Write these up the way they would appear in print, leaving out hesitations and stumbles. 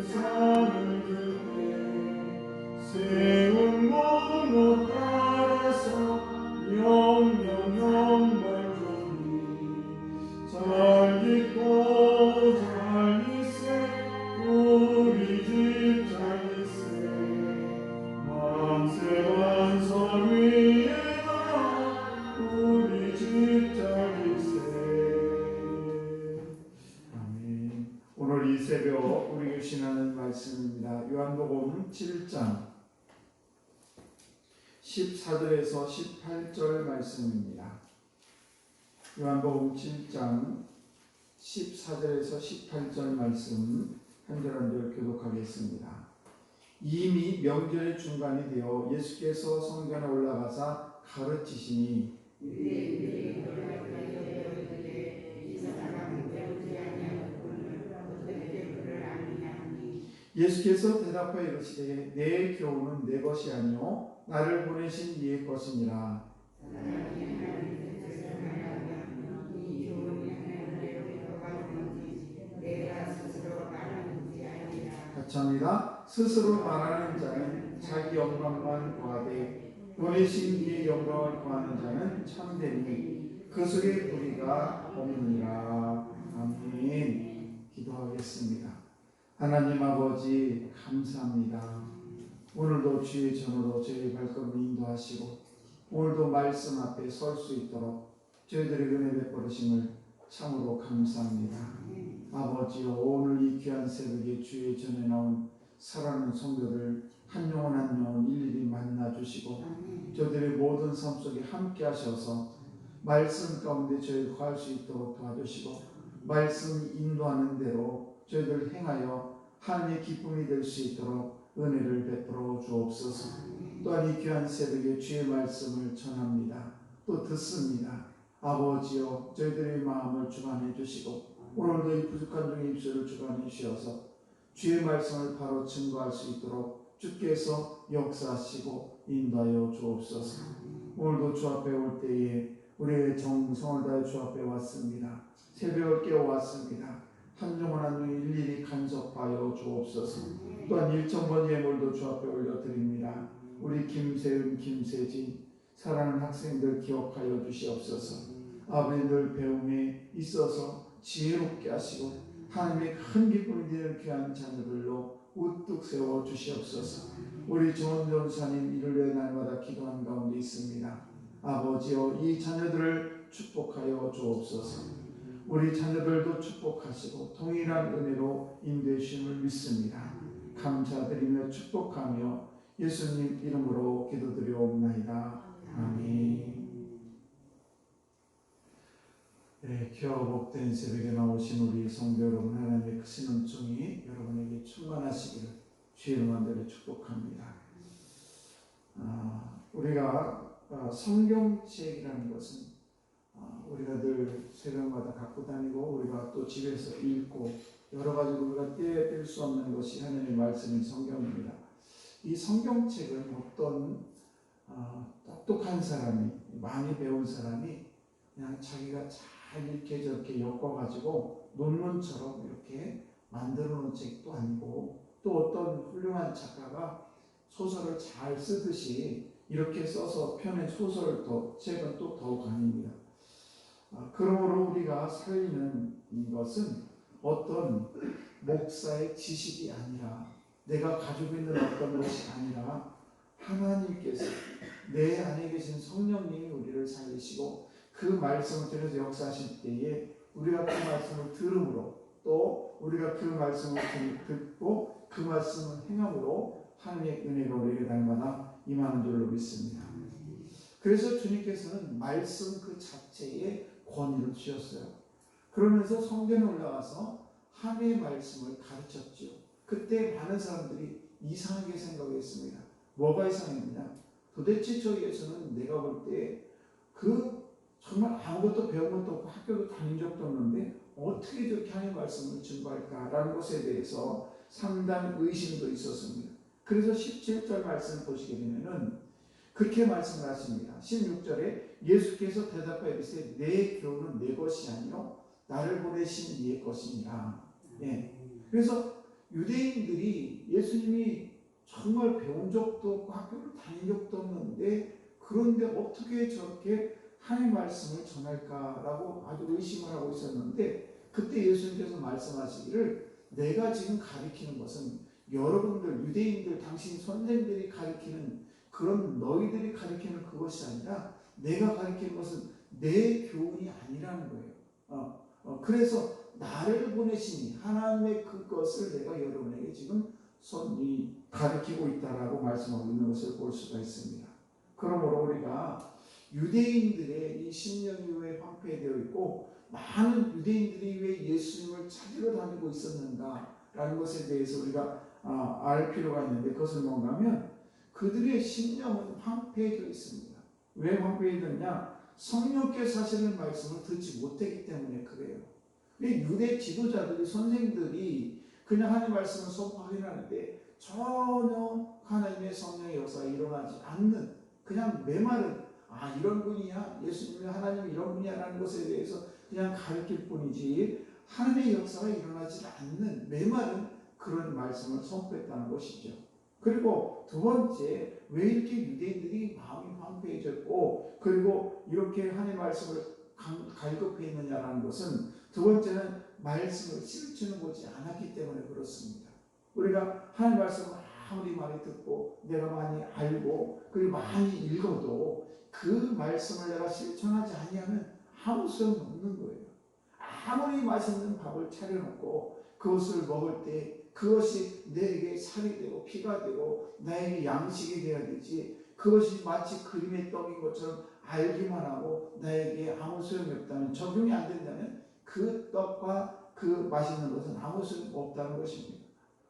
산을 들에 세운 문호 따라서 영영 영광 좋니 잘 있고 잘 있세 우리 집 잘 있세 만세 만선 위에다 우리 집 잘 있세. 아멘. 오늘 이 새벽 우리 교신하는 말씀입니다. 요한복음 7장 14절에서 18절 말씀입니다. 요한복음 7장 14절에서 18절 말씀 한 절 한 절 교독하겠습니다. 이미 명절의 중간이 되어 예수께서 성전에 올라가사 가르치시니 예수께서 대답하여 이르시되 내 교훈은 내 것이 아니요 나를 보내신 이의 것이니라. 같이 합니다. 스스로 말하는 자는 자기 영광만 구하되 보내신 이의 영광을 구하는 자는 참되니 그 속에 불의가 없느니라. 아멘. 기도하겠습니다. 하나님 아버지 감사합니다. 오늘도 주의 전으로 저희의 발걸음을 인도하시고 오늘도 말씀 앞에 설 수 있도록 저희들의 은혜 베풀으심을 참으로 감사합니다. 아버지요 오늘 이 귀한 새벽에 주의 전에 나온 사랑하는 성도들 한 영혼 한 영혼 일일이 만나주시고 저들의 모든 삶 속에 함께 하셔서 말씀 가운데 저희를 구할 수 있도록 도와주시고 말씀 인도하는 대로 저희들 행하여 하나님의 기쁨이 될 수 있도록 은혜를 베풀어 주옵소서. 또한 이 귀한 새벽에 주의 말씀을 전합니다. 또 듣습니다. 아버지여 저희들의 마음을 주관해 주시고 오늘도 이 부족한 종의 입술을 주관해 주셔서 주의 말씀을 바로 증거할 수 있도록 주께서 역사하시고 인도하여 주옵소서. 오늘도 주 앞에 올 때에 우리의 정성을 다해 주 앞에 왔습니다. 새벽을 깨어왔습니다. 한 영혼 한 영혼 일일이 간섭하여 주옵소서. 또한 1,000번 예물도 주 앞에 올려드립니다. 우리 김세은, 김세진 사랑하는 학생들 기억하여 주시옵소서. 아버지들 배움에 있어서 지혜롭게 하시고 하나님의 큰 기쁨이 되는 귀한 자녀들로 우뚝 세워 주시옵소서. 우리 조원 전사님 일요일에 날마다 기도하는 가운데 있습니다. 아버지여 이 자녀들을 축복하여 주옵소서. 우리 자녀들도 축복하시고 동일한 은혜로 인도해 주심을 믿습니다. 감사드리며 축복하며 예수님 이름으로 기도드리옵나이다. 아멘. 네, 귀하고 복된 새벽에 나오신 우리 성도 여러분, 하나님의 크신 은총이 여러분에게 충만하시기를 주의 이름으로 축복합니다. 우리가 성경책이라는 것은 우리가 늘 새벽마다 갖고 다니고 우리가 또 집에서 읽고 여러 가지로 우리가 떼뺄 수 없는 것이 하나님의 말씀인 성경입니다. 이 성경책은 어떤 똑똑한 사람이 많이 배운 사람이 그냥 자기가 잘 이렇게 저렇게 엮어가지고 논문처럼 이렇게 만들어 놓은 책도 아니고 또 어떤 훌륭한 작가가 소설을 잘 쓰듯이 이렇게 써서 펴낸 소설 책은 또 더욱 아닙니다. 그러므로 우리가 살리는 것은 어떤 목사의 지식이 아니라 내가 가지고 있는 어떤 것이 아니라 하나님께서 내 안에 계신 성령님이 우리를 살리시고 그 말씀을 통해서 역사하실 때에 우리가 그 말씀을 들음으로 또 우리가 그 말씀을 듣고 그 말씀을 행함으로 하나님의 은혜가 우리에게 날마다 임하는 줄로 믿습니다. 그래서 주님께서는 말씀 그 자체에 권위를 주셨어요. 그러면서 성전에 올라가서 하나님의 말씀을 가르쳤죠. 그때 많은 사람들이 이상하게 생각했습니다. 뭐가 이상했느냐? 도대체 저기에서는 내가 볼 때 정말 아무것도 배운 것도 없고 학교도 다닌 적도 없는데 어떻게 저렇게 하나님의 말씀을 증거할까라는 것에 대해서 상당히 의심도 있었습니다. 그래서 17절 말씀을 보시게 되면은 그렇게 말씀을 하십니다. 16절에 예수께서 대답하여 이르시되 내 교훈은 내 것이 아니요 나를 보내신 이의 것이니라. 예. 그래서 유대인들이 예수님이 정말 배운 적도 없고 학교를 다닌 적도 없는데 그런데 어떻게 저렇게 하나님 말씀을 전할까라고 아주 의심을 하고 있었는데 그때 예수님께서 말씀하시기를 내가 지금 가리키는 것은 여러분들 유대인들 당신 선생들이 가리키는 그런 너희들이 가리키는 그것이 아니라 내가 가리키는 것은 내 교훈이 아니라는 거예요. 그래서 나를 보내시니 하나님의 그것을 내가 여러분에게 지금 가르치고 있다라고 말씀하고 있는 것을 볼 수가 있습니다. 그러므로 우리가 유대인들의 이 신령 이후에 황폐되어 있고 많은 유대인들이 왜 예수님을 찾으러 다니고 있었는가라는 것에 대해서 우리가 알 필요가 있는데 그것은 뭔가 하면 그들의 신령은 황폐해져 있습니다. 왜 황폐해졌냐? 성령께서 하시는 말씀을 듣지 못했기 때문에 그래요. 유대 지도자들이 선생들이 그냥 하나님 말씀을 선포하긴 하는데 전혀 하나님의 성령의 역사가 일어나지 않는 그냥 메마른 이런 분이야 예수님이 하나님 이런 분이야 라는 것에 대해서 그냥 가르칠 뿐이지 하나님의 역사가 일어나지 않는 메마른 그런 말씀을 선포했다는 것이죠. 그리고 두 번째 왜 이렇게 유대인들이 마음이 황폐해졌고 그리고 이렇게 하나님의 말씀을 갈급해 있느냐라는 것은 두 번째는 말씀을 실천해 보지 않았기 때문에 그렇습니다. 우리가 하나님 말씀을 아무리 많이 듣고 내가 많이 알고 그리고 많이 읽어도 그 말씀을 내가 실천하지 아니하면 아무 소용이 없는 거예요. 아무리 맛있는 밥을 차려놓고 그것을 먹을 때 그것이 내게 살이 되고 피가 되고 나에게 양식이 되어야 되지 그것이 마치 그림의 떡인 것처럼 알기만 하고 나에게 아무 소용이 없다면 적용이 안 된다면 그 떡과 그 맛있는 것은 아무 소용이 없다는 것입니다.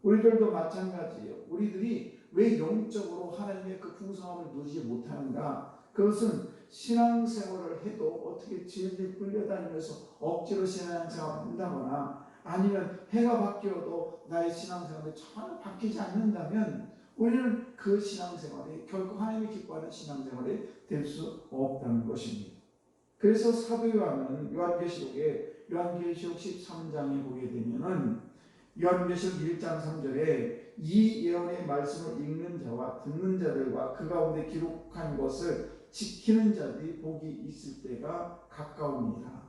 우리들도 마찬가지예요. 우리들이 왜 영적으로 하나님의 그 풍성함을 누리지 못하는가? 그것은 신앙생활을 해도 어떻게 질질 끌려다니면서 억지로 신앙생활을 한다거나 아니면 해가 바뀌어도 나의 신앙생활이 전혀 바뀌지 않는다면 우리는 그 신앙생활이 결코 하나님이 기뻐하는 신앙생활이 될 수 없다는 것입니다. 그래서 사도 요한은 요한계시록 13장에 보게 되면은 요한계시록 1장 3절에 이 예언의 말씀을 읽는 자와 듣는 자들과 그 가운데 기록한 것을 지키는 자들이 복이 있을 때가 가까웁니다.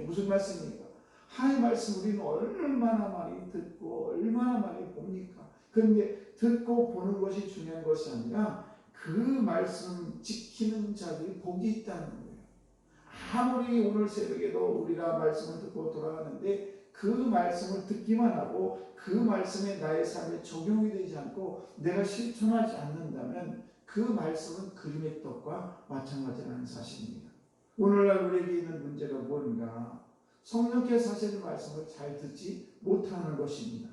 무슨 말씀입니까? 하나님의 말씀 우리는 얼마나 많이 듣고 얼마나 많이 봅니까? 그런데 듣고 보는 것이 중요한 것이 아니라 그 말씀 지키는 자들이 복이 있다는 거예요. 아무리 오늘 새벽에도 우리가 말씀을 듣고 돌아가는데 그 말씀을 듣기만 하고 그 말씀에 나의 삶에 적용이 되지 않고 내가 실천하지 않는다면 그 말씀은 그림의 떡과 마찬가지라는 사실입니다. 오늘날 우리에게 있는 문제가 뭔가? 성령께서 하시는 말씀을 잘 듣지 못하는 것입니다.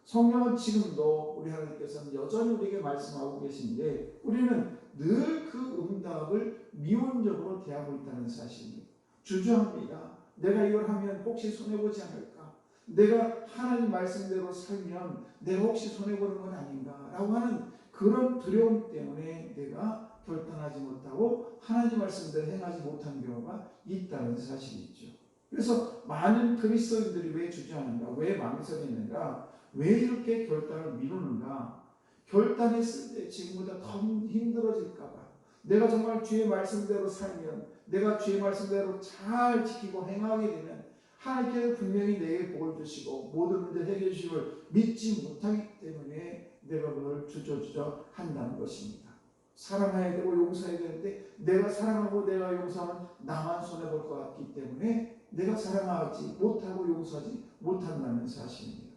성령은 지금도 우리 하나님께서는 여전히 우리에게 말씀하고 계신데 우리는 늘 그 응답을 미온적으로 대하고 있다는 사실입니다. 주저합니다. 내가 이걸 하면 혹시 손해보지 않을까? 내가 하나님 말씀대로 살면 내가 혹시 손해보는 건 아닌가? 라고 하는 그런 두려움 때문에 내가 결단하지 못하고 하나님 말씀대로 행하지 못한 경우가 있다는 사실이죠. 그래서 많은 그리스도인들이 왜 주저하는가? 왜 망설이는가? 왜 이렇게 결단을 미루는가? 결단했을 때 지금보다 더 힘들어질까 봐. 내가 정말 주의 말씀대로 살면 내가 주의 말씀대로 잘 지키고 행하게 되면 하나님께서 분명히 내게 복을 주시고 모든 문제를 해결해 주심을 믿지 못하기 때문에 내가 그걸 주저주저 한다는 것입니다. 사랑해야 되고 용서해야 되는데 내가 사랑하고 내가 용서하면 나만 손해볼 것 같기 때문에 내가 사랑하지 못하고 용서하지 못한다는 사실입니다.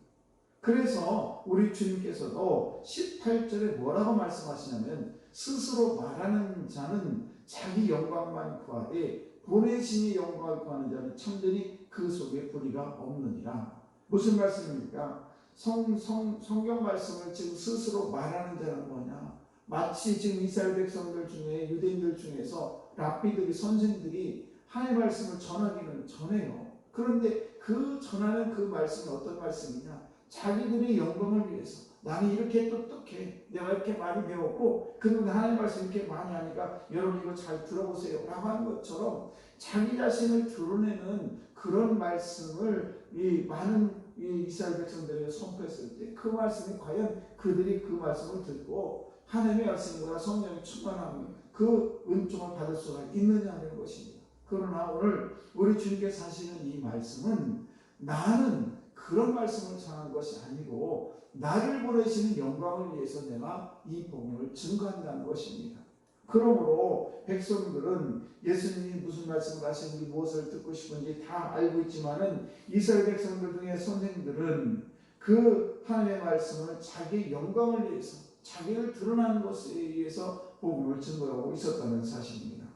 그래서 우리 주님께서도 18절에 뭐라고 말씀하시냐면 스스로 말하는 자는 자기 영광만 구하되 보내심이 영광을 구하는 자는 참되니 그 속에 불의가 없느니라. 무슨 말씀입니까? 성경 말씀을 지금 스스로 말하는 자는 뭐냐? 마치 지금 이스라엘 백성들 중에 유대인들 중에서 랍비들이 선생들이 하나님의 말씀을 전하기는 전해요. 그런데 그 전하는 그 말씀이 어떤 말씀이냐? 자기들의 영광을 위해서 나는 이렇게 똑똑해 내가 이렇게 많이 배웠고 그런데 하나님 말씀 이렇게 많이 하니까 여러분 이거 잘 들어보세요 라고 하는 것처럼 자기 자신을 드러내는 그런 말씀을 이 많은 이 이스라엘 백성들에게 선포했을 때 그 말씀이 과연 그들이 그 말씀을 듣고 하나님의 말씀과 성령이 충만하면 그 은총을 받을 수가 있느냐 하는 것입니다. 그러나 오늘 우리 주님께서 하시는 이 말씀은 나는 그런 말씀을 전하는 것이 아니고 나를 보내시는 영광을 위해서 내가 이 복음을 증거한다는 것입니다. 그러므로 백성들은 예수님이 무슨 말씀을 하시는지 무엇을 듣고 싶은지 다 알고 있지만은 이스라엘 백성들 중에 선생들은 그 하나님의 말씀을 자기의 영광을 위해서 자기를 드러나는 것에 의해서 복음을 증거하고 있었다는 사실입니다.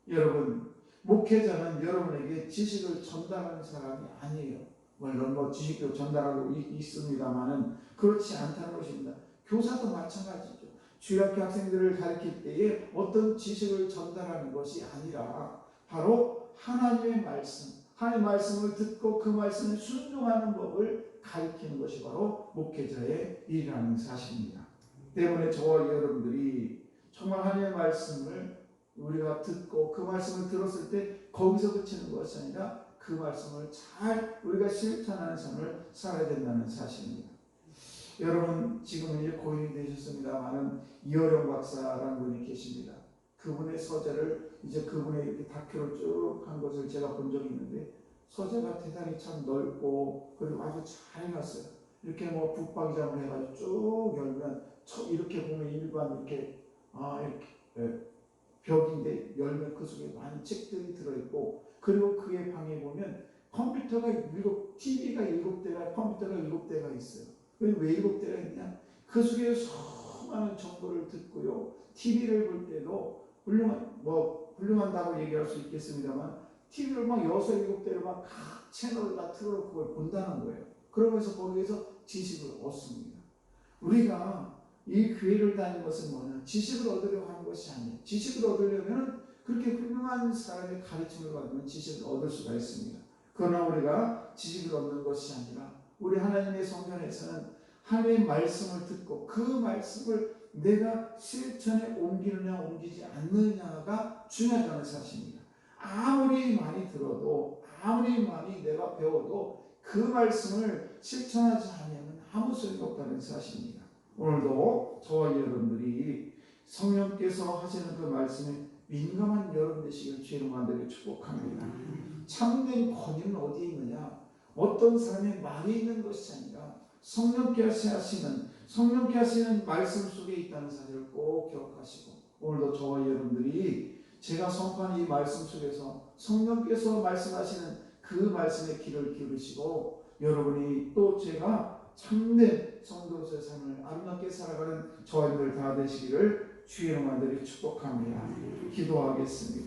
여러분, 목회자는 여러분에게 지식을 전달하는 사람이 아니에요. 물론 지식도 전달하고 있습니다만은 그렇지 않다는 것입니다. 교사도 마찬가지죠. 주일학교 학생들을 가르칠 때에 어떤 지식을 전달하는 것이 아니라 바로 하나님의 말씀, 하나님의 말씀을 듣고 그 말씀을 순종하는 법을 가르치는 것이 바로 목회자의 일이라는 사실입니다. 때문에 저와 여러분들이 정말 하나님의 말씀을 우리가 듣고 그 말씀을 들었을 때 거기서 그치는 것이 아니라 그 말씀을 잘 우리가 실천하는 삶을 살아야 된다는 사실입니다. 여러분, 지금 이제 고인이 되셨습니다만은 이어령 박사라는 분이 계십니다. 그분의 서재를 이제 그분의 이렇게 다큐를 쭉 한 것을 제가 본 적이 있는데 서재가 대단히 참 넓고 그리고 아주 잘 해놨어요. 이렇게 북박이장을 해가지고 쭉 열면 이렇게 보면 일반 이렇게 벽인데 열면 그 속에 많은 책들이 들어있고 그리고 그의 방에 보면 컴퓨터가 TV가 7대가 컴퓨터가 7대가 있어요. 왜 7대가 있냐? 그 속에 수많은 정보를 듣고요. TV를 볼 때도 훌륭한다고 얘기할 수 있겠습니다만 TV를 막 6, 7대를 막 각 채널을 다 틀어놓고 그걸 본다는 거예요. 그러면서 거기에서 지식을 얻습니다. 우리가 이 교회를 다니는 것은 뭐냐? 지식을 얻으려고 하는 것이 아니에요. 지식을 얻으려면 그렇게 훌륭한 사람의 가르침을 받으면 지식을 얻을 수가 있습니다. 그러나 우리가 지식을 얻는 것이 아니라 우리 하나님의 성전에서는 하나님의 말씀을 듣고 그 말씀을 내가 실천에 옮기느냐 옮기지 않느냐가 중요하다는 사실입니다. 아무리 많이 들어도 아무리 많이 내가 배워도 그 말씀을 실천하지 않으면 아무 소용이 없다는 사실입니다. 오늘도 저와 여러분들이 성령께서 하시는 그 말씀에 민감한 여러분 되시길 주의 만들게 축복합니다. 참된 권위는 어디에 있느냐? 어떤 사람의 말이 있는 것이 아니라 성령께서 하시는 말씀 속에 있다는 사실을 꼭 기억하시고 오늘도 저와 여러분들이 제가 선포하는 이 말씀 속에서 성령께서 말씀하시는 그 말씀에 귀를 기울이시고 여러분이 또 제가 참된 성도로서의 삶을 아름답게 살아가는 저와 여러분들 다 되시기를 주의 이름으로 축복합니다. 기도하겠습니다.